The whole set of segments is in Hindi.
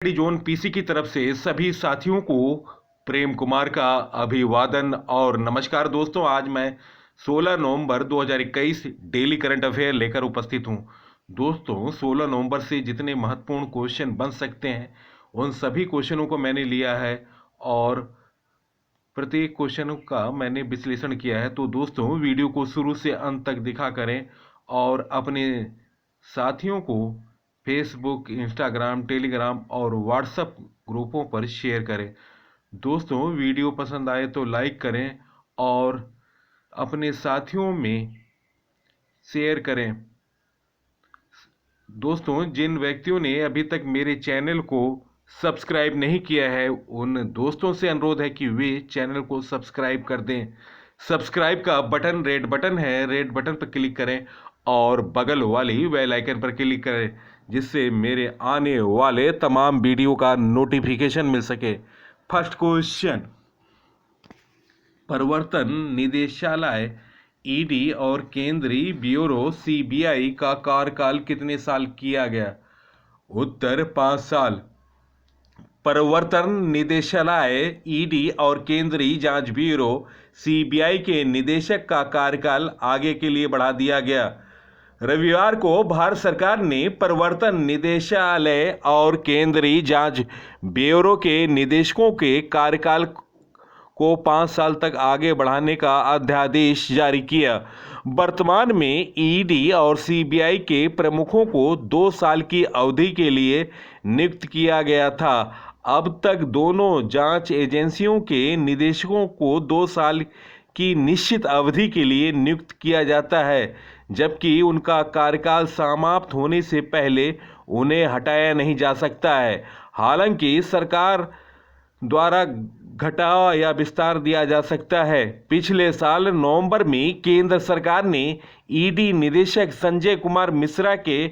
जोन पीसी की तरफ से सभी साथियों को प्रेम कुमार का अभिवादन और नमस्कार। दोस्तों, आज मैं 16 नवंबर 2021 डेली करंट अफेयर लेकर उपस्थित हूं। दोस्तों, 16 नवंबर से जितने महत्वपूर्ण क्वेश्चन बन सकते हैं उन सभी क्वेश्चनों को मैंने लिया है और प्रत्येक क्वेश्चन का मैंने विश्लेषण किया है। तो दोस्तों, वीडियो को शुरू से अंत तक देखा करें और अपने साथियों को फेसबुक, इंस्टाग्राम, टेलीग्राम और व्हाट्सएप ग्रुपों पर शेयर करें। दोस्तों, वीडियो पसंद आए तो लाइक करें और अपने साथियों में शेयर करें। दोस्तों, जिन व्यक्तियों ने अभी तक मेरे चैनल को सब्सक्राइब नहीं किया है उन दोस्तों से अनुरोध है कि वे चैनल को सब्सक्राइब कर दें। सब्सक्राइब का बटन रेड बटन है, रेड बटन पर क्लिक करें और बगल वाली बेल आइकन पर क्लिक करें जिससे मेरे आने वाले तमाम वीडियो का नोटिफिकेशन मिल सके। फर्स्ट क्वेश्चन, प्रवर्तन निदेशालय ईडी और केंद्रीय ब्यूरो सीबीआई का कार्यकाल कितने साल किया गया? उत्तर 5 साल। प्रवर्तन निदेशालय ईडी और केंद्रीय जांच ब्यूरो सीबीआई के निदेशक का कार्यकाल आगे के लिए बढ़ा दिया गया। रविवार को भारत सरकार ने प्रवर्तन निदेशालय और केंद्रीय जांच ब्यूरो के निदेशकों के कार्यकाल को 5 साल तक आगे बढ़ाने का अध्यादेश जारी किया। वर्तमान में ईडी और सीबीआई के प्रमुखों को 2 साल की अवधि के लिए नियुक्त किया गया था। अब तक दोनों जांच एजेंसियों के निदेशकों को 2 साल की निश्चित अवधि के लिए नियुक्त किया जाता है, जबकि उनका कार्यकाल समाप्त होने से पहले उन्हें हटाया नहीं जा सकता है। हालांकि सरकार द्वारा घटाव या विस्तार दिया जा सकता है। पिछले साल नवंबर में केंद्र सरकार ने ईडी निदेशक संजय कुमार मिश्रा के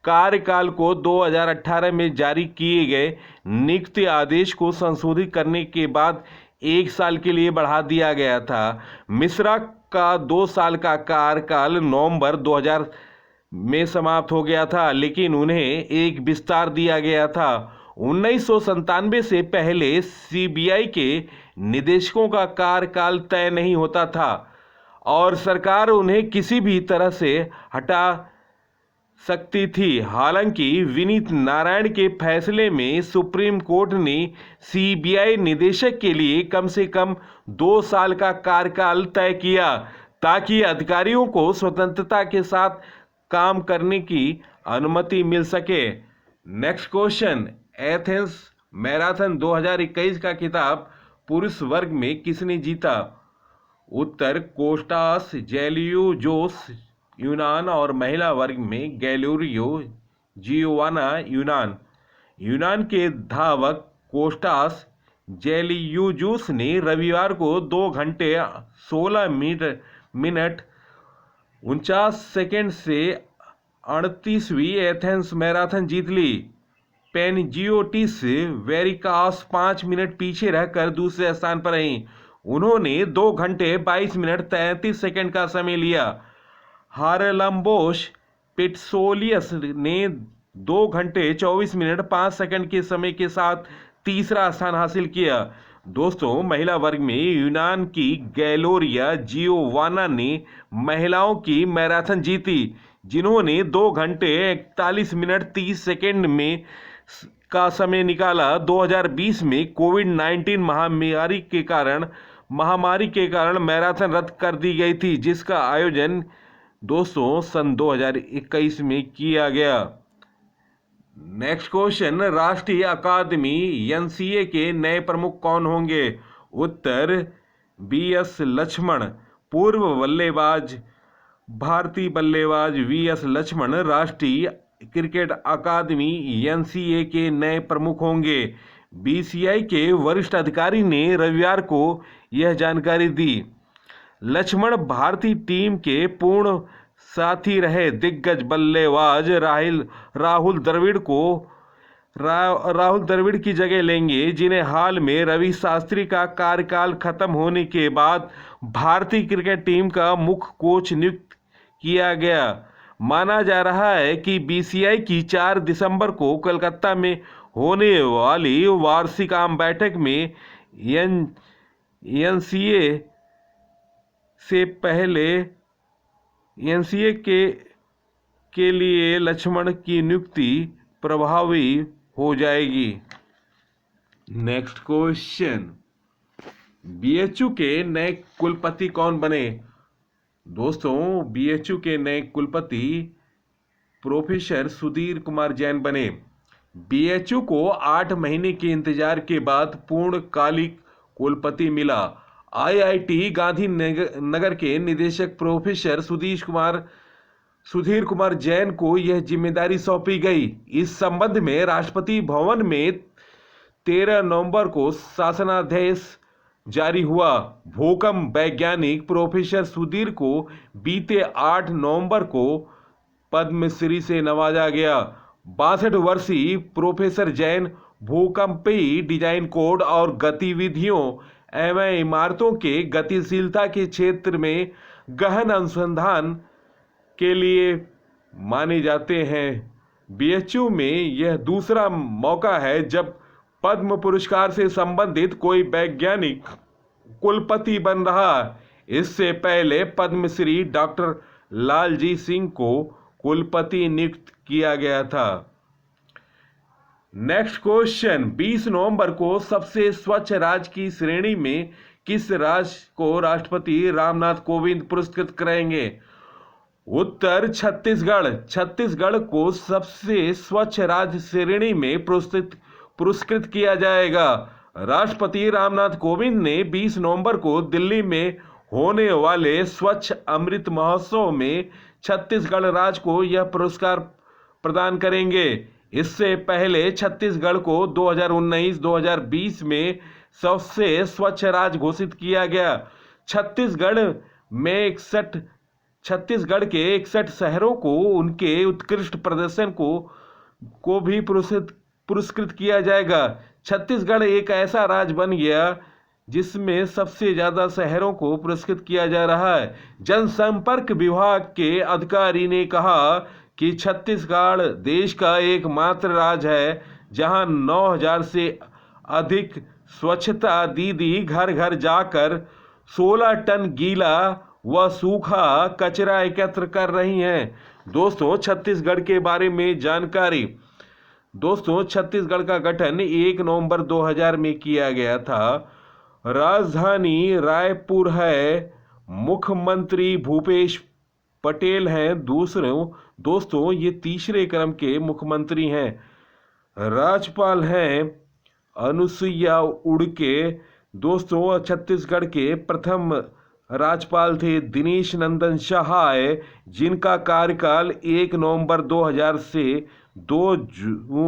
कार्यकाल को 2018 में जारी किए गए नियुक्ति आदेश को संशोधित करने के बाद 1 साल के लिए बढ़ा दिया गया था। मिश्रा का 2 साल का कार्यकाल नवंबर 2000 में समाप्त हो गया था, लेकिन उन्हें एक विस्तार दिया गया था। 1997 से पहले सीबीआई के निदेशकों का कार्यकाल तय नहीं होता था और सरकार उन्हें किसी भी तरह से हटा सकती थी। हालांकि विनीत नारायण के फैसले में सुप्रीम कोर्ट ने सीबीआई निदेशक के लिए कम से कम 2 साल का कार्यकाल तय किया ताकि अधिकारियों को स्वतंत्रता के साथ काम करने की अनुमति मिल सके। नेक्स्ट क्वेश्चन, एथेंस मैराथन 2021 का खिताब पुरुष वर्ग में किसने जीता? उत्तर कोस्टास जेलियोजोस यूनान और महिला वर्ग में गैलोरियो जियोवाना यूनान के धावक कोस्टास जेलियोजोस ने रविवार को 2 घंटे 16 मिनट 49 सेकेंड से 38वीं एथेंस मैराथन जीत ली। पेनजियोटिस वेरिकास 5 मिनट पीछे रहकर दूसरे स्थान पर रहीं। उन्होंने 2 घंटे 22 मिनट 33 सेकेंड का समय लिया। हारलम्बोस पिटसोलियस ने 2 घंटे 24 मिनट 5 सेकेंड के समय के साथ तीसरा स्थान हासिल किया। दोस्तों, महिला वर्ग में यूनान की गैलोरिया जियोवाना ने महिलाओं की मैराथन जीती, जिन्होंने 2 घंटे 41 मिनट 30 सेकेंड में का समय निकाला। 2020 में कोविड-19 महामारी के कारण मैराथन रद्द कर दी गई थी, जिसका आयोजन दोस्तों सन 2021 में किया गया। नेक्स्ट क्वेश्चन, राष्ट्रीय अकादमी एनसीए के नए प्रमुख कौन होंगे? उत्तर बीएस लक्ष्मण। पूर्व बल्लेबाज भारतीय बल्लेबाज वीएस लक्ष्मण राष्ट्रीय क्रिकेट अकादमी एनसीए के नए प्रमुख होंगे। बीसीसीआई के वरिष्ठ अधिकारी ने रविवार को यह जानकारी दी। लक्ष्मण भारतीय टीम के पूर्ण साथी रहे दिग्गज बल्लेबाज राहुल द्रविड़ की जगह लेंगे, जिन्हें हाल में रवि शास्त्री का कार्यकाल खत्म होने के बाद भारतीय क्रिकेट टीम का मुख्य कोच नियुक्त किया गया। माना जा रहा है कि बीसीसीआई की 4 दिसंबर को कोलकाता में होने वाली वार्षिक आम बैठक में एनसीए से पहले एनसीए के लिए लक्ष्मण की नियुक्ति प्रभावी हो जाएगी। नेक्स्ट क्वेश्चन, बीएचयू के नए कुलपति कौन बने? दोस्तों, बीएचयू के नए कुलपति प्रोफेसर सुधीर कुमार जैन बने। बीएचयू को 8 महीने के इंतजार के बाद पूर्णकालिक कुलपति मिला। आईआईटी गांधी नगर के निदेशक प्रोफेसर सुधीर कुमार जैन को यह जिम्मेदारी सौंपी गई। इस संबंध में राष्ट्रपति भवन में 13 नवंबर को शासनादेश जारी हुआ। भूकंप वैज्ञानिक प्रोफेसर सुधीर को बीते 8 नवंबर को पद्मश्री से नवाजा गया। 62 वर्षीय प्रोफेसर जैन भूकंपीय डिजाइन कोड और गतिविधियों एवं इमारतों के गतिशीलता के क्षेत्र में गहन अनुसंधान के लिए माने जाते हैं। बीएचयू में यह दूसरा मौका है जब पद्म पुरस्कार से संबंधित कोई वैज्ञानिक कुलपति बन रहा। इससे पहले पद्मश्री डॉक्टर लालजी सिंह को कुलपति नियुक्त किया गया था। नेक्स्ट क्वेश्चन, 20 नवंबर को सबसे स्वच्छ राज्य की श्रेणी में किस राज्य को राष्ट्रपति रामनाथ कोविंद पुरस्कृत करेंगे? उत्तर छत्तीसगढ़। छत्तीसगढ़ को सबसे स्वच्छ राज्य श्रेणी में पुरस्कृत किया जाएगा। राष्ट्रपति रामनाथ कोविंद ने 20 नवंबर को दिल्ली में होने वाले स्वच्छ अमृत महोत्सव में छत्तीसगढ़ राज्य को यह पुरस्कार प्रदान करेंगे। इससे पहले छत्तीसगढ़ को 2019-2020 में सबसे स्वच्छ राज्य घोषित किया गया। छत्तीसगढ़ के 61 शहरों को उनके उत्कृष्ट प्रदर्शन को भी पुरस्कृत किया जाएगा। छत्तीसगढ़ एक ऐसा राज्य बन गया जिसमें सबसे ज्यादा शहरों को पुरस्कृत किया जा रहा है। जनसंपर्क विभाग के अधिकारी ने कहा कि छत्तीसगढ़ देश का एकमात्र राज्य है जहां 9000 से अधिक स्वच्छता दीदी घर घर जाकर 16 टन गीला व सूखा कचरा एकत्र कर रही हैं। दोस्तों, छत्तीसगढ़ के बारे में जानकारी। दोस्तों, छत्तीसगढ़ का गठन 1 नवंबर 2000 में किया गया था। राजधानी रायपुर है। मुख्यमंत्री भूपेश पटेल हैं। दोस्तों, ये तीसरे क्रम के मुख्यमंत्री हैं। राज्यपाल हैं अनुसुईया उइके। दोस्तों, छत्तीसगढ़ के प्रथम राज्यपाल थे दिनेश नंदन सहाय, जिनका कार्यकाल 1 नवंबर 2000 से 2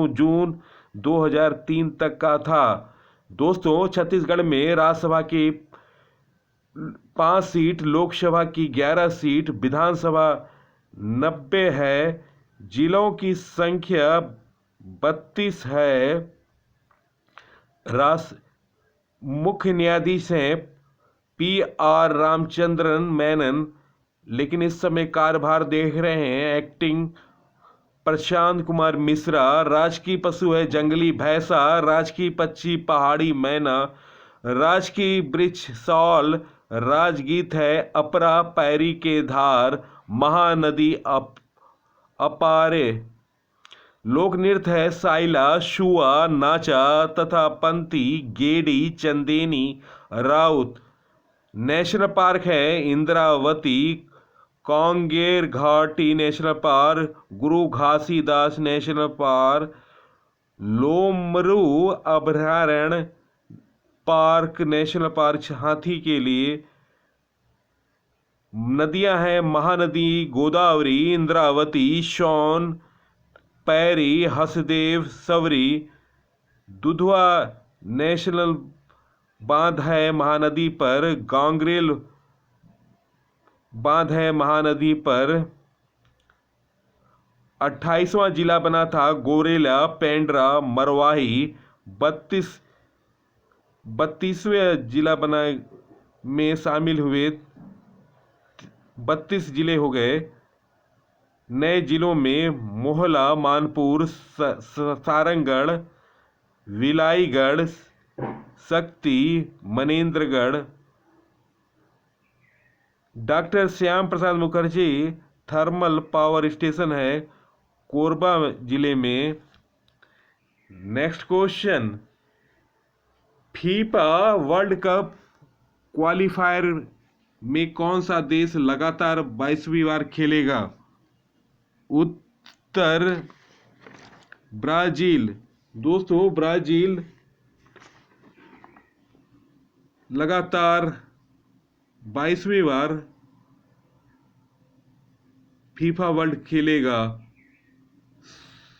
जून 2003 तक का था। दोस्तों, छत्तीसगढ़ में राज्यसभा की 5 सीट, लोकसभा की 11 सीट, विधानसभा 90 है। जिलों की संख्या 32 है। मुख्य न्यायाधीश हैं PR रामचंद्रन मेनन, लेकिन इस समय कार्यभार देख रहे हैं एक्टिंग प्रशांत कुमार मिश्रा। राजकीय पशु है जंगली भैंसा। राजकीय पक्षी पहाड़ी मैना। राजकीय वृक्ष साल। राजगीत है अपरा पैरी के धार। महानदी अपारे। लोक नृत्य है साइला, शुआ, नाचा तथा पंती, गेड़ी, चंदेनी, राउत। नेशनल पार्क है इंद्रावती, कांगेर घाटी नेशनल पार्क, गुरु घासीदास नेशनल पार्क, लोमरू अभयारण्य पार्क नेशनल पार्क हाथी के लिए। नदियां हैं महानदी, गोदावरी, इंद्रावती, सोन, पैरी, हसदेव, सवरी। दुधवा नेशनल बांध है महानदी पर। गांगरेल बांध है महानदी पर। 28वां जिला बना था गोरेला, पेंड्रा, मरवाही। 32वें जिला बना में शामिल हुए। 32 जिले हो गए। नए जिलों में मोहला, मानपुर, सारंगढ़, विलाईगढ़, शक्ति, Manendragarh. Doctor Shyam Prasad Mukherjee thermal power station है कोरबा जिले में। Next question, FIFA world cup qualifier में कौन सा देश लगातार 22वीं बार खेलेगा? उत्तर ब्राजील। दोस्तों ब्राजील लगातार 22वीं बार फीफा वर्ल्ड खेलेगा।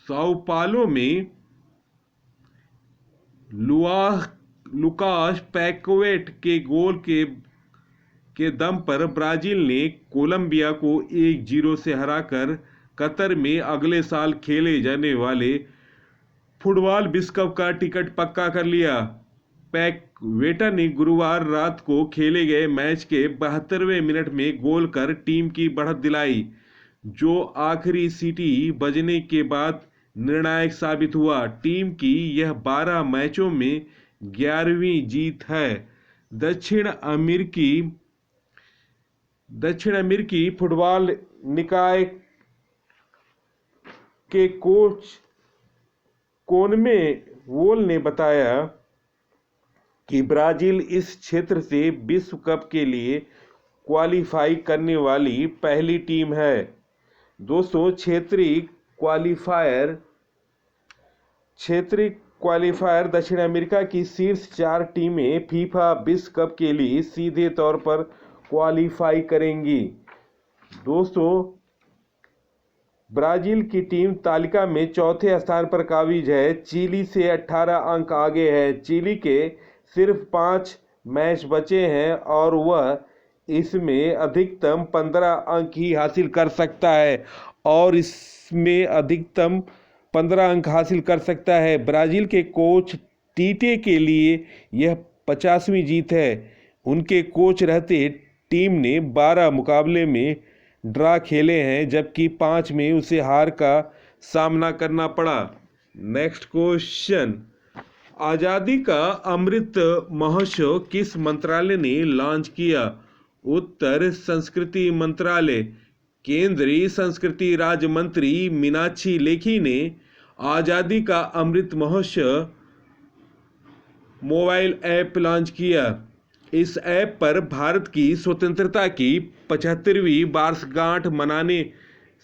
साओ पालो में लुकास पैक्वेट के गोल के दम पर ब्राजील ने कोलंबिया को 1-0 से हराकर कतर में अगले साल खेले जाने वाले फुटबॉल विश्व कप का टिकट पक्का कर लिया। पैक्वेटा ने गुरुवार रात को खेले गए मैच के 72वें मिनट में गोल कर टीम की बढ़त दिलाई, जो आखिरी सीटी बजने के बाद निर्णायक साबित हुआ। टीम की यह 12 मैचों में 11वीं जीत है। दक्षिण अमेरिकी फुटबॉल निकाय के कोच कोनमेबोल ने बताया कि ब्राजील इस क्षेत्र से विश्व कप के लिए क्वालीफाई करने वाली पहली टीम है। दोस्तों क्षेत्रीय क्वालीफायर दक्षिण अमेरिका की शीर्ष 4 टीमें फीफा विश्व कप के लिए सीधे तौर पर क्वालीफाई करेंगी। दोस्तों ब्राजील की टीम तालिका में चौथे स्थान पर काबिज है, चिली से 18 अंक आगे है। चिली के सिर्फ 5 मैच बचे हैं और वह इसमें अधिकतम 15 अंक ही हासिल कर सकता है। ब्राजील के कोच टीटे के लिए यह 50वीं जीत है। उनके कोच रहते टीम ने 12 मुकाबले में ड्रा खेले हैं, जबकि 5 में उसे हार का सामना करना पड़ा। नेक्स्ट क्वेश्चन, आज़ादी का अमृत महोत्सव किस मंत्रालय ने लॉन्च किया? उत्तर संस्कृति मंत्रालय। केंद्रीय संस्कृति राज्य मंत्री मीनाक्षी लेखी ने आज़ादी का Amrit Mahotsav mobile app launch किया। इस ऐप पर भारत की स्वतंत्रता की 75वीं वर्षगांठ मनाने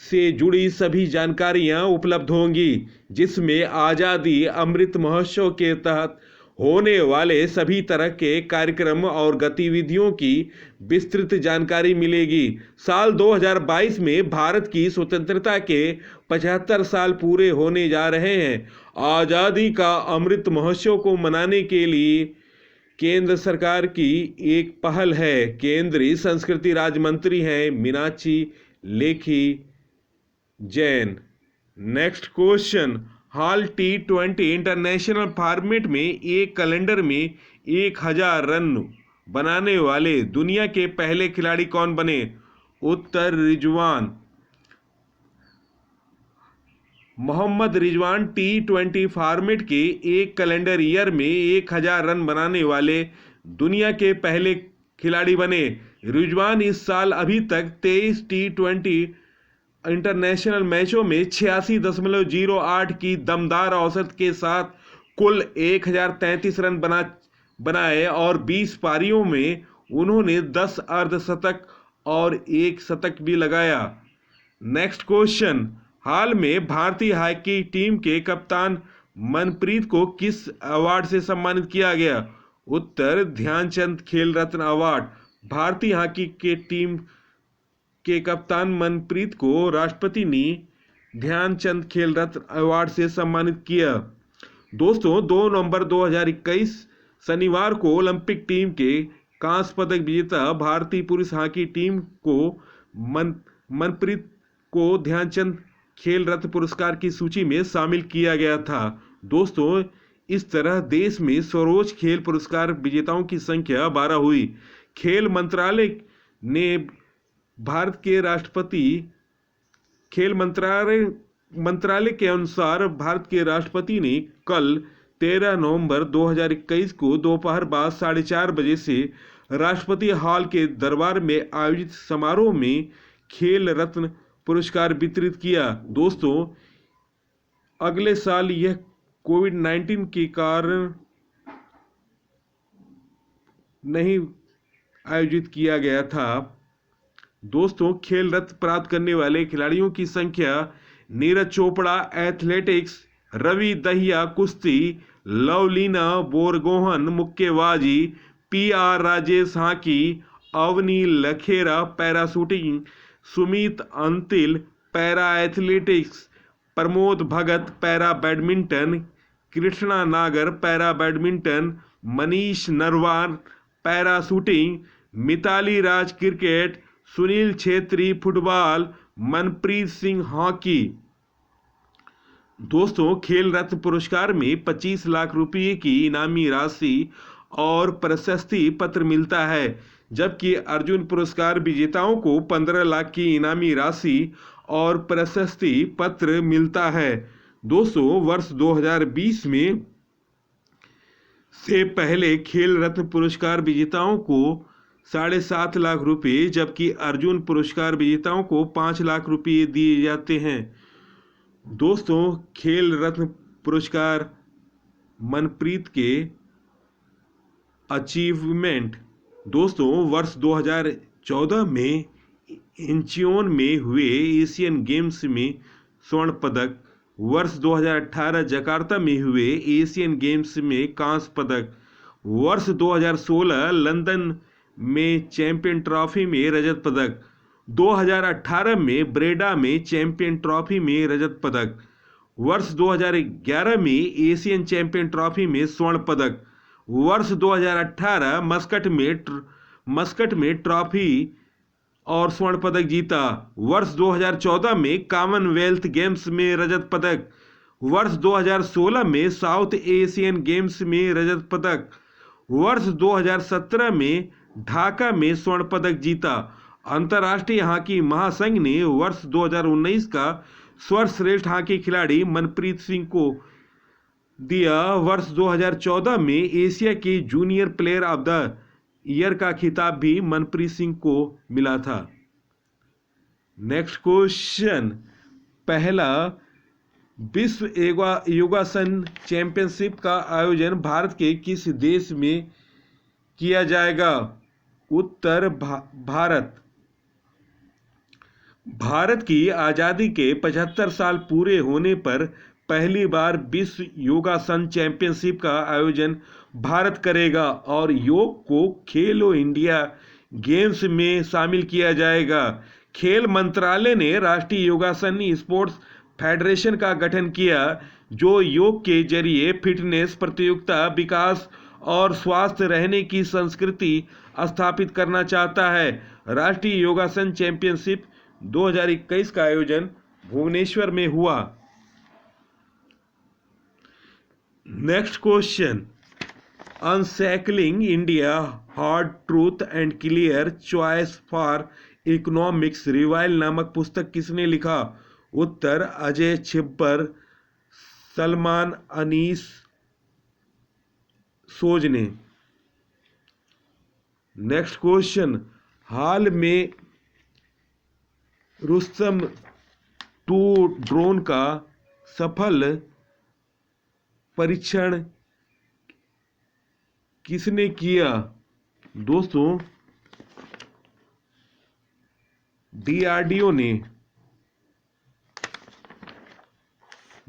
से जुड़ी सभी जानकारियां उपलब्ध होंगी, जिसमें आज़ादी अमृत महोत्सव के तहत होने वाले सभी तरह के कार्यक्रम और गतिविधियों की विस्तृत जानकारी मिलेगी। साल 2022 में भारत की स्वतंत्रता के 75 साल पूरे होने जा रहे हैं। आज़ादी का अमृत महोत्सव को मनाने के लिए केंद्र सरकार की एक पहल है। केंद्रीय संस्कृति राज्य मंत्री हैं मीनाक्षी लेखी जैन। नेक्स्ट क्वेश्चन, हाल T20 इंटरनेशनल फॉर्मेट में एक कैलेंडर में 1000 रन बनाने वाले दुनिया के पहले खिलाड़ी कौन बने? उत्तर मोहम्मद रिजवान T20 फॉर्मेट के एक कैलेंडर ईयर में 1000 रन बनाने वाले दुनिया के पहले खिलाड़ी बने। रिजवान इस साल अभी तक 23 T20 इंटरनेशनल मैचों में 86.08 की दमदार औसत के साथ कुल 1033 रन बनाए और 20 पारियों में उन्होंने 10 अर्धशतक और 1 शतक भी लगाया। नेक्स्ट क्वेश्चन, हाल में भारतीय हॉकी टीम के कप्तान मनप्रीत को किस अवार्ड से सम्मानित किया गया? उत्तर ध्यानचंद खेल रत्न अवार्ड। भारतीय हॉकी के टीम के कप्तान मनप्रीत को राष्ट्रपति ने ध्यानचंद खेल रत्न अवार्ड से सम्मानित किया। दोस्तों 2 नवंबर 2021 शनिवार को ओलंपिक टीम के कांस्य पदक विजेता भारतीय पुरुष हॉकी टीम को मनप्रीत को ध्यानचंद खेल रत्न पुरस्कार की सूची में शामिल किया गया था। दोस्तों इस तरह देश में सर्वोच्च खेल पुरस्कार विजेताओं की संख्या 12 हुई। खेल मंत्रालय ने भारत के राष्ट्रपति खेल मंत्रालय के अनुसार भारत के राष्ट्रपति ने कल 13 नवंबर 2021 को दोपहर बाद 4:30 बजे से राष्ट्रपति हॉल के दरबार में आयोजित समारोह में खेल रत्न पुरस्कार वितरित किया। दोस्तों, अगले साल यह कोविड-19 के कारण नहीं आयोजित किया गया था। दोस्तों, खेल रत्न प्राप्त करने वाले खिलाड़ियों की संख्या: नीरज चोपड़ा एथलेटिक्स, रवि दहिया कुश्ती, लवलीना बोरगोहन मुक्केबाजी, PR Rajesh hockey, Avani Lekhara para shooting, Sumit Antil para athletics, Pramod Bhagat para badminton, Krishna Nagar para badminton, Manish Narwal para shooting, Mithali Raj cricket, Sunil Chhetri football, Manpreet Singh hockey. दोस्तों, खेल रत्न पुरस्कार में 25 लाख रुपए की इनामी राशि और प्रशस्ति पत्र मिलता है, जबकि अर्जुन पुरस्कार विजेताओं को 15 लाख की इनामी राशि और प्रशस्ति पत्र मिलता है। दोस्तों, वर्ष 2020 में से पहले खेल रत्न पुरस्कार विजेताओं को 7.5 लाख रुपए, जबकि अर्जुन पुरस्कार विजेताओं को 5 लाख रुपए दिए जाते हैं। दोस्तों, खेल रत्न पुरस्कार मनप्रीत के अचीवमेंट। दोस्तों, वर्ष 2014 में इंचियोन में हुए एशियन गेम्स में स्वर्ण पदक, वर्ष 2018 जकार्ता में हुए एशियन गेम्स में कांस्य पदक, वर्ष 2016 लंदन में चैंपियन ट्रॉफी में रजत पदक, 2018 में ब्रेडा में चैंपियन ट्रॉफी में रजत पदक, वर्ष 2011 में एशियन चैंपियन ट्रॉफी में स्वर्ण पदक, वर्ष 2018 मस्कट में ट्रॉफी और स्वर्ण पदक जीता, वर्ष 2014 में कॉमनवेल्थ गेम्स में रजत पदक, वर्ष 2016 में साउथ एशियन गेम्स में रजत पदक, वर्ष 2017 में ढाका में स्वर्ण पदक जीता। अंतर्राष्ट्रीय हॉकी महासंघ ने वर्ष 2019 का सर्वश्रेष्ठ हॉकी खिलाड़ी मनप्रीत सिंह को दिया। वर्ष 2014 में एशिया के junior player of the year का खिताब भी मनप्रीत सिंह को मिला था। नेक्स्ट क्वेश्चन, पहला विश्व योगासन चैंपियनशिप का आयोजन भारत के किस देश में किया जाएगा? उत्तर भारत। भारत की आज़ादी के 75 साल पूरे होने पर पहली बार विश्व योगासन चैंपियनशिप का आयोजन भारत करेगा और योग को खेलो इंडिया गेम्स में शामिल किया जाएगा। खेल मंत्रालय ने राष्ट्रीय योगासन स्पोर्ट्स फेडरेशन का गठन किया, जो योग के जरिए फिटनेस, प्रतियोगिता, विकास और स्वस्थ रहने की संस्कृति स्थापित करना चाहता है। राष्ट्रीय योगासन चैंपियनशिप 2021 का आयोजन भुवनेश्वर में हुआ। Next question, unshackling India hard truth and clear choice for economics revival नामक पुस्तक किसने लिखा? उत्तर अजय छिब्बर, सलमान अनीस सोज ने। नेक्स्ट क्वेश्चन, हाल में रुस्तम 2 ड्रोन का सफल परीक्षण किसने किया? दोस्तों, DRDO ने।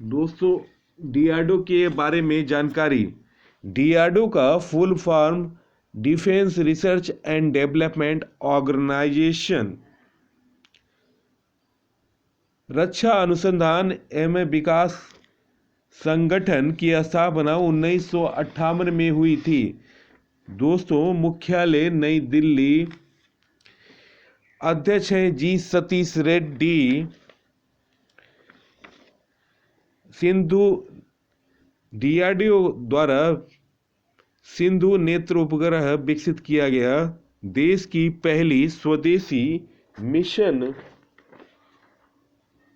दोस्तों, DRDO के बारे में जानकारी। DRDO का full form defence research and development organisation, रक्षा अनुसंधान एवं विकास संगठन की स्थापना 1958 में हुई थी। दोस्तों, मुख्यालय नई दिल्ली। अध्यक्ष हैं जी सतीश रेड्डी। सिंधु DRDO द्वारा सिंधु नेत्र उपग्रह विकसित किया गया। देश की पहली स्वदेशी मिशन,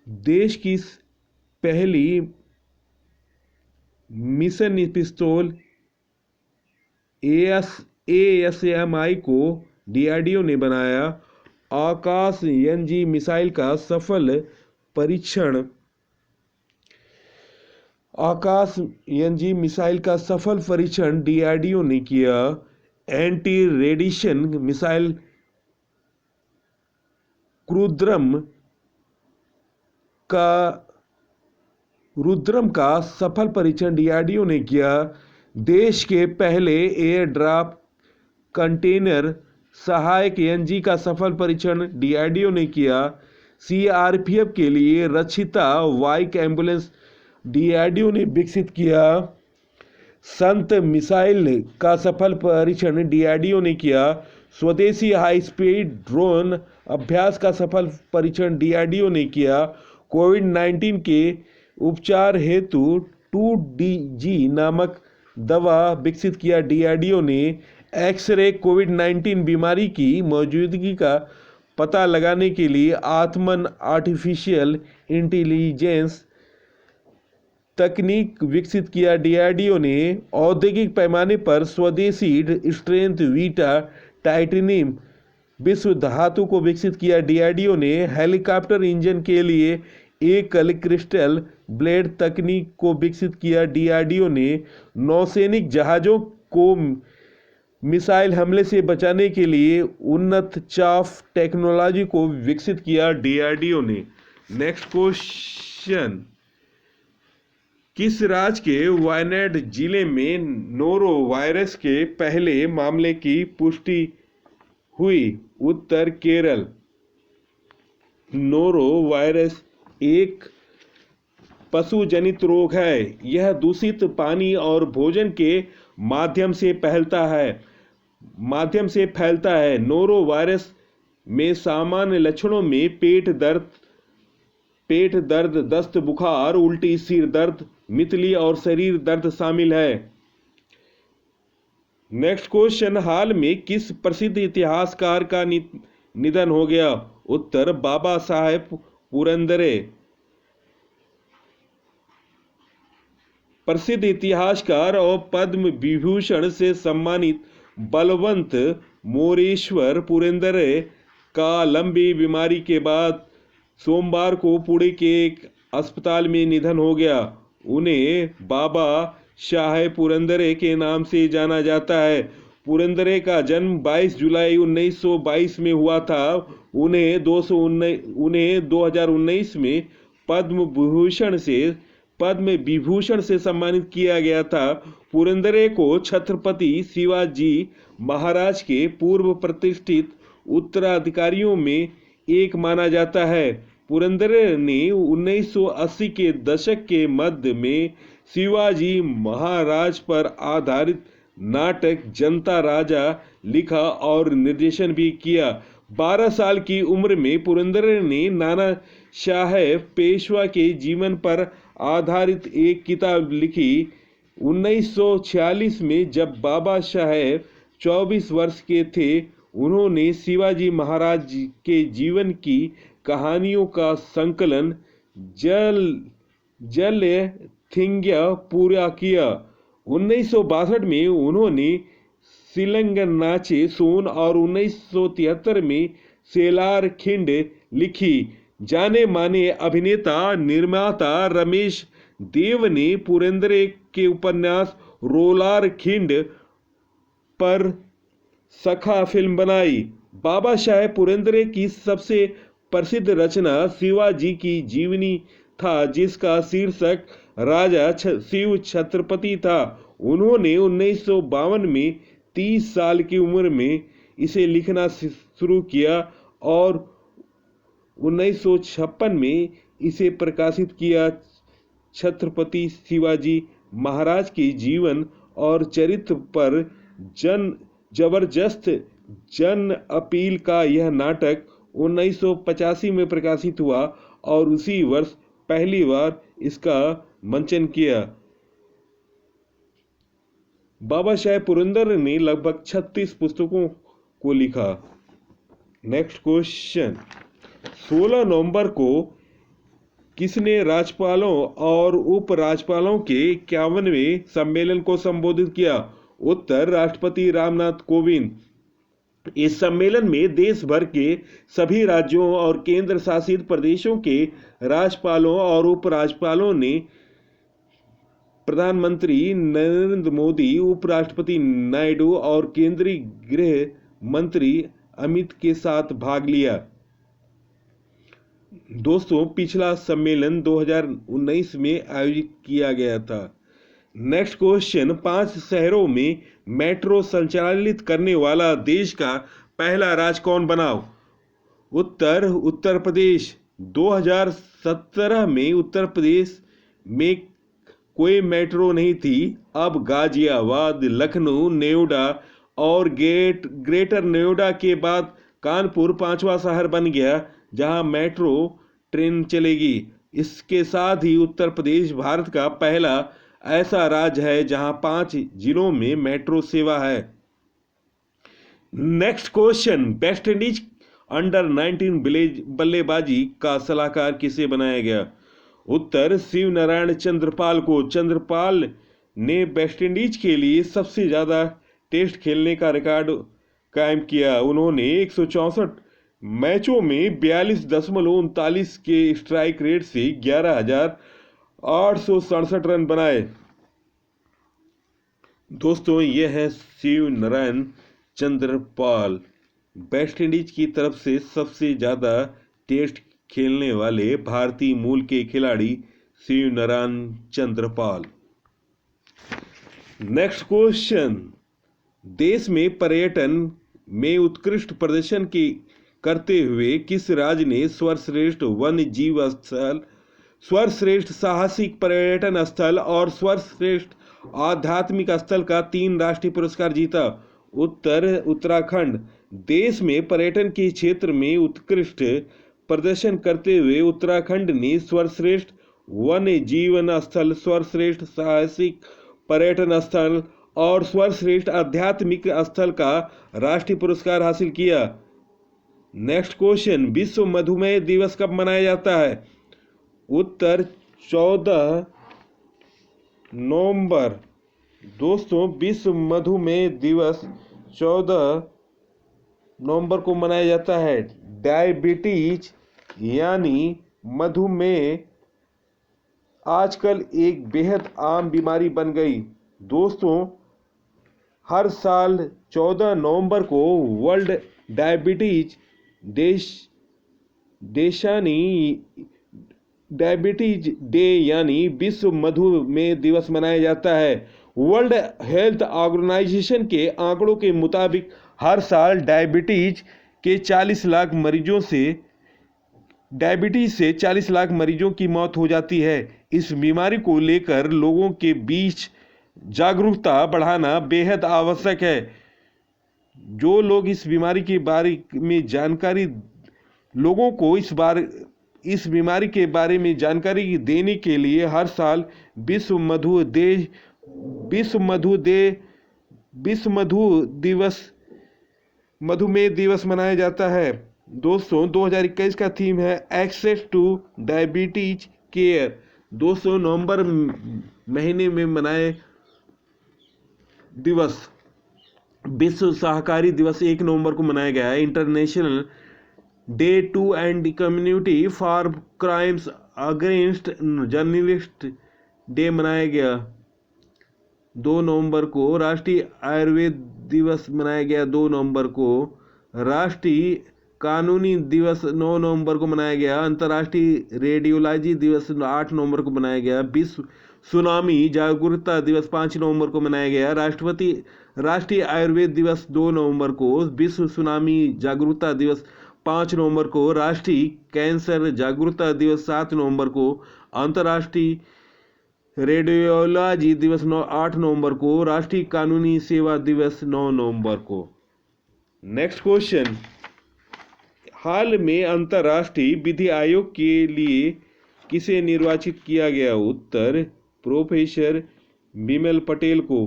देश की पहली मिशन पिस्तौल ASMI को DRDO ने बनाया। आकाश एनजी मिसाइल का सफल परीक्षण आकाश एनजी मिसाइल का सफल परीक्षण DRDO ने किया। एंटी रेडिएशन मिसाइल का रुद्रम का सफल परीक्षण DRDO ने किया। देश के पहले एयर ड्रॉप कंटेनर सहायक एनजी का सफल परीक्षण DRDO ने किया। CRPF के लिए रक्षिता वाइक एम्बुलेंस DRDO ने विकसित किया। संत मिसाइल का सफल परीक्षण DRDO ने किया। स्वदेशी हाई स्पीड ड्रोन अभ्यास का सफल परीक्षण DRDO ने किया। कोविड-19 के उपचार हेतु 2DG नामक दवा विकसित किया DRDO ने। एक्सरे कोविड-19 बीमारी की मौजूदगी का पता लगाने के लिए आत्मन आर्टिफिशियल इंटेलिजेंस तकनीक विकसित किया DRDO ने। औद्योगिक पैमाने पर स्वदेशी स्ट्रेंथ वीटा टाइटेनियम विश्व धातु को विकसित किया DRDO ने। हेलीकॉप्टर इंजन के लिए एकल क्रिस्टल ब्लेड तकनीक को विकसित किया DRDO ने। नौसैनिक जहाज़ों को मिसाइल हमले से बचाने के लिए उन्नत चाफ टेक्नोलॉजी को विकसित किया DRDO ने। नेक्स्ट क्वेश्चन, किस राज्य के वायनाड जिले में नोरो वायरस के पहले मामले की पुष्टि हुई? उत्तर केरल। नोरो वायरस एक पशु जनित रोग है। यह दूषित पानी और भोजन के माध्यम से फैलता है। नोरो वायरस में सामान्य लक्षणों में पेट दर्द, दस्त, बुखार, उल्टी, सिर दर्द, मितली और शरीर दर्द शामिल है। नेक्स्ट क्वेश्चन, हाल में किस प्रसिद्ध इतिहासकार का निधन हो गया? उत्तर बाबा साहेब पुरंदरे। प्रसिद्ध इतिहासकार और पद्म विभूषण से सम्मानित बलवंत मोरेश्वर पुरंदरे का लंबी बीमारी के बाद सोमवार को पुणे के एक अस्पताल में निधन हो गया। उन्हें बाबा साहेब पुरंदरे के नाम से जाना जाता है। पुरंदरे का जन्म 22 जुलाई 1922 में हुआ था। उन्हें 2019 में पद्म विभूषण से सम्मानित किया गया था। पुरंदरे को छत्रपति शिवाजी महाराज के पूर्व प्रतिष्ठित उत्तराधिकारियों में एक माना जाता है। पुरंदरे ने 1980 के दशक के मध्य में शिवाजी महाराज पर आधारित नाटक जनता राजा लिखा और निर्देशन भी किया। 12 साल की उम्र में पुरंदरे ने नाना साहेब पेशवा के जीवन पर आधारित एक किताब लिखी। 1946 में जब बाबा साहेब 24 वर्ष के थे, उन्होंने शिवाजी महाराज के जीवन की कहानियों का संकलन जलथिंग्या पूरा किया। 1962 में उन्होंने सिलंगनाचे सोन और 1973 में सेलार खिंड लिखी। जाने माने अभिनेता निर्माता रमेश देव ने पुरंदरे के उपन्यास रोलार खिंड पर सखा फिल्म बनाई। बाबा साहेब पुरंदरे की सबसे प्रसिद्ध रचना शिवाजी की जीवनी था, जिसका शीर्षक राजा शिव छत्रपति था। उन्होंने 1952 में 30 साल की उम्र में इसे लिखना शुरू किया और 1956 में इसे प्रकाशित किया। छत्रपति शिवाजी महाराज के जीवन और चरित्र पर जबरदस्त जन अपील का यह नाटक 1985 में प्रकाशित हुआ और उसी वर्ष पहली बार इसका मंचन किया। बाबा साहेब पुरंदरे ने लगभग 36 पुस्तकों को लिखा। नेक्स्ट क्वेश्चन, 16 नवंबर को किसने राज्यपालों और उपराज्यपालों के 51वें सम्मेलन को संबोधित किया? उत्तर राष्ट्रपति रामनाथ कोविंद। इस सम्मेलन में देश भर के सभी राज्यों और केंद्र शासित प्रदेशों के राज्यपालों और उपराज्यपालों ने प्रधानमंत्री नरेंद्र मोदी, उपराष्ट्रपति नायडू और केंद्रीय गृह मंत्री अमित के साथ भाग लिया। दोस्तों, पिछला सम्मेलन 2019 में आयोजित किया गया था। नेक्स्ट क्वेश्चन, 5 शहरों में मेट्रो संचालित करने वाला देश का पहला राज्य कौन बना? उत्तर उत्तर प्रदेश। 2017 में उत्तर प्रदेश में कोई मेट्रो नहीं थी। अब गाजियाबाद, लखनऊ, नोएडा और ग्रेटर नोएडा के बाद कानपुर 5वां शहर बन गया जहां मेट्रो ट्रेन चलेगी। इसके साथ ही उत्तर प्रदेश भारत का पहला ऐसा राज्य है जहां 5 जिलों में मेट्रो सेवा है। Next question, West Indies under 19 बल्लेबाजी का सलाहकार किसे बनाया गया? उत्तर शिव नारायण चंद्रपाल को। चंद्रपाल ने वेस्ट इंडीज के लिए सबसे ज्यादा टेस्ट खेलने का रिकॉर्ड कायम किया। उन्होंने 164 मैचों में 42.39 के स्ट्राइक रेट से 11,867 रन बनाए। दोस्तों, यह है शिव नारायण चंद्रपाल, वेस्ट इंडीज की तरफ से सबसे ज्यादा टेस्ट खेलने वाले भारतीय मूल के खिलाड़ी शिव नारायण चंद्रपाल। नेक्स्ट क्वेश्चन, देश में पर्यटन में उत्कृष्ट प्रदर्शन की करते हुए किस राज्य ने सर्वश्रेष्ठ वन्य जीव स्थल, सर्वश्रेष्ठ साहसिक पर्यटन स्थल और सर्वश्रेष्ठ आध्यात्मिक स्थल का 3 राष्ट्रीय पुरस्कार जीता? उत्तर उत्तराखंड। देश में पर्यटन के क्षेत्र में उत्कृष्ट प्रदर्शन करते हुए उत्तराखंड ने सर्वश्रेष्ठ वन्य जीवन स्थल, सर्वश्रेष्ठ साहसिक पर्यटन स्थल और सर्वश्रेष्ठ आध्यात्मिक स्थल का राष्ट्रीय पुरस्कार हासिल किया। नेक्स्ट क्वेश्चन, विश्व मधुमेह दिवस कब मनाया जाता है? उत्तर 14 नवंबर। दोस्तों, विश्व मधुमेह दिवस 14 नवंबर को मनाया जाता है। डायबिटीज यानी मधुमेह आजकल एक बेहद आम बीमारी बन गई। दोस्तों, हर साल 14 नवंबर को वर्ल्ड डायबिटीज डायबिटीज डे यानी विश्व मधुमेह दिवस मनाया जाता है। वर्ल्ड हेल्थ ऑर्गेनाइजेशन के आंकड़ों के मुताबिक हर साल डायबिटीज से 40 लाख मरीजों की मौत हो जाती है। इस बीमारी को लेकर लोगों के बीच जागरूकता बढ़ाना बेहद आवश्यक है। जो लोग इस बीमारी के बारे में जानकारी, लोगों को इस बीमारी के बारे में जानकारी देने के लिए हर साल विश्व मधुमेह दिवस मनाया जाता है। दोस्तों, 2021 का थीम है एक्सेस टू डायबिटीज केयर। दोस्तों, नवंबर महीने में मनाए दिवस विश्व शाकाहारी दिवस 1 नवंबर को मनाया गया है। International day to end community for crimes against journalist day मनाया गया 2 नवंबर को। राष्ट्रीय आयुर्वेद दिवस मनाया गया 2 नवंबर को। राष्ट्रीय कानूनी दिवस 9 नवंबर को मनाया गया। अंतर्राष्ट्रीय रेडियोलॉजी दिवस 8 नवंबर को मनाया गया। विश्व सुनामी जागरूकता दिवस 5 नवंबर को मनाया गया। राष्ट्रीय आयुर्वेद दिवस 2 नवंबर को। विश्व सुनामी जागरूकता दिवस 5 नवंबर को। राष्ट्रीय कैंसर जागरूकता दिवस 7 नवंबर को। अंतर्राष्ट्रीय रेडियोलॉजी दिवस 8 नवंबर को। राष्ट्रीय कानूनी सेवा दिवस 9 नवंबर को। नेक्स्ट क्वेश्चन, हाल में अंतर्राष्ट्रीय विधि आयोग के लिए किसे निर्वाचित किया गया? उत्तर प्रोफेसर बिमल पटेल को।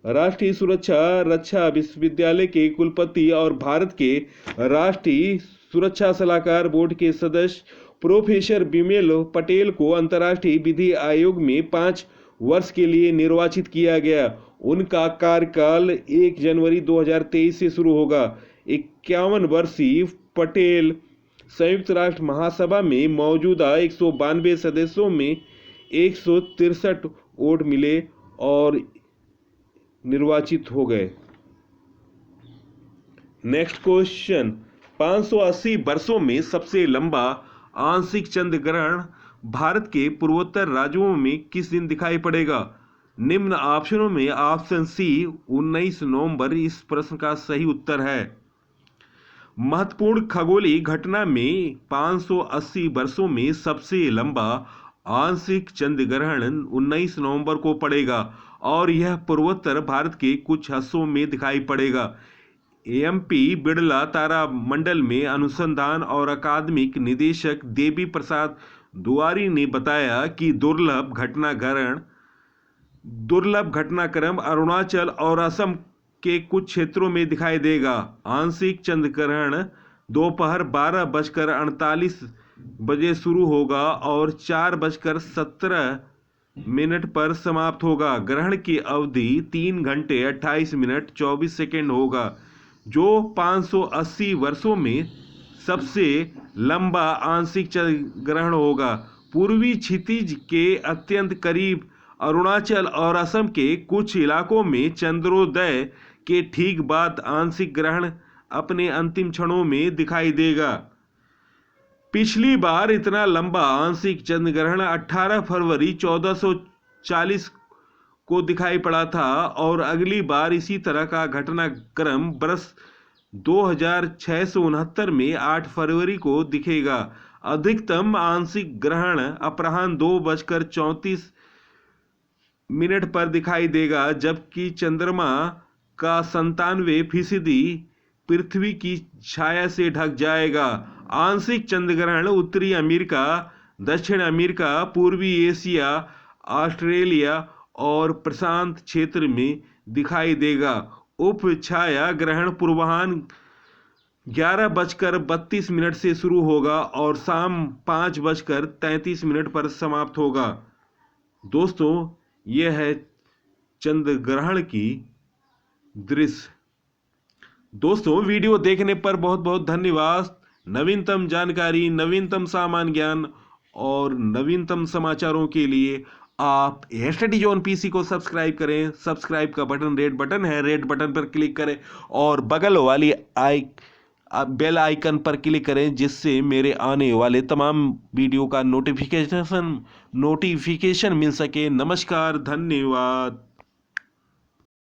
राष्ट्रीय सुरक्षा रक्षा विश्वविद्यालय के कुलपति और भारत के राष्ट्रीय सुरक्षा सलाहकार बोर्ड के सदस्य प्रोफेसर बिमल पटेल को अंतर्राष्ट्रीय विधि आयोग में 5 वर्ष के लिए निर्वाचित किया गया। उनका कार्यकाल 1 जनवरी 2023 से शुरू होगा। 51 वर्षीय पटेल संयुक्त राष्ट्र महासभा में मौजूदा 192 सदस्यों में 163 वोट मिले और निर्वाचित हो गए। नेक्स्ट क्वेश्चन, 580 वर्षों में सबसे लंबा आंशिक चंद्र ग्रहण भारत के पूर्वोत्तर राज्यों में किस दिन दिखाई पड़ेगा? निम्न ऑप्शनों में ऑप्शन सी 19 नवंबर इस प्रश्न का सही उत्तर है। महत्वपूर्ण खगोलीय घटना में 580 वर्षों में सबसे लंबा आंशिक चंद्र ग्रहण 19 नवंबर को पड़ेगा और यह पूर्वोत्तर भारत के कुछ हिस्सों में दिखाई पड़ेगा। एमपी बिड़ला तारामंडल में अनुसंधान और अकादमिक निदेशक देवी प्रसाद दुआरी ने बताया कि दुर्लभ घटनाक्रम अरुणाचल और असम के कुछ क्षेत्रों में दिखाई देगा। आंशिक चंद्र ग्रहण दोपहर 12:48 बजे शुरू होगा और 4:17 पर समाप्त होगा। ग्रहण की अवधि 3 घंटे 28 मिनट 24 सेकेंड होगा, जो 580 वर्षों में सबसे लंबा आंशिक चंद्र ग्रहण होगा। पूर्वी क्षितिज के अत्यंत करीब अरुणाचल और असम के कुछ इलाकों में चंद्रोदय के ठीक बाद आंशिक ग्रहण अपने अंतिम क्षणों में दिखाई देगा। पिछली बार इतना लंबा आंशिक चंद्र ग्रहण 18 फरवरी 1440 को दिखाई पड़ा था और अगली बार इसी तरह का घटनाक्रम वर्ष 2669 में 8 फरवरी को दिखेगा। अधिकतम आंशिक ग्रहण अपराह्न 2:34 पर दिखाई देगा, जबकि चंद्रमा का 97% पृथ्वी की छाया से ढक जाएगा। आंशिक चंद्र ग्रहण उत्तरी अमेरिका, दक्षिण अमेरिका, पूर्वी एशिया, ऑस्ट्रेलिया और प्रशांत क्षेत्र में दिखाई देगा। उप छाया ग्रहण पूर्वाह्न 11:32 से शुरू होगा और शाम 5:33 पर समाप्त होगा। दोस्तों, यह है चंद्र ग्रहण की दृश्य। दोस्तों, वीडियो देखने पर बहुत बहुत धन्यवाद। नवीनतम जानकारी, नवीनतम सामान्य ज्ञान और नवीनतम समाचारों के लिए आप स्टडी जोन पीसी को सब्सक्राइब करें। सब्सक्राइब का बटन रेड बटन है, रेड बटन पर क्लिक करें और बगल वाली बेल आइकन पर क्लिक करें, जिससे मेरे आने वाले तमाम वीडियो का नोटिफिकेशन मिल सके। नमस्कार, धन्यवाद।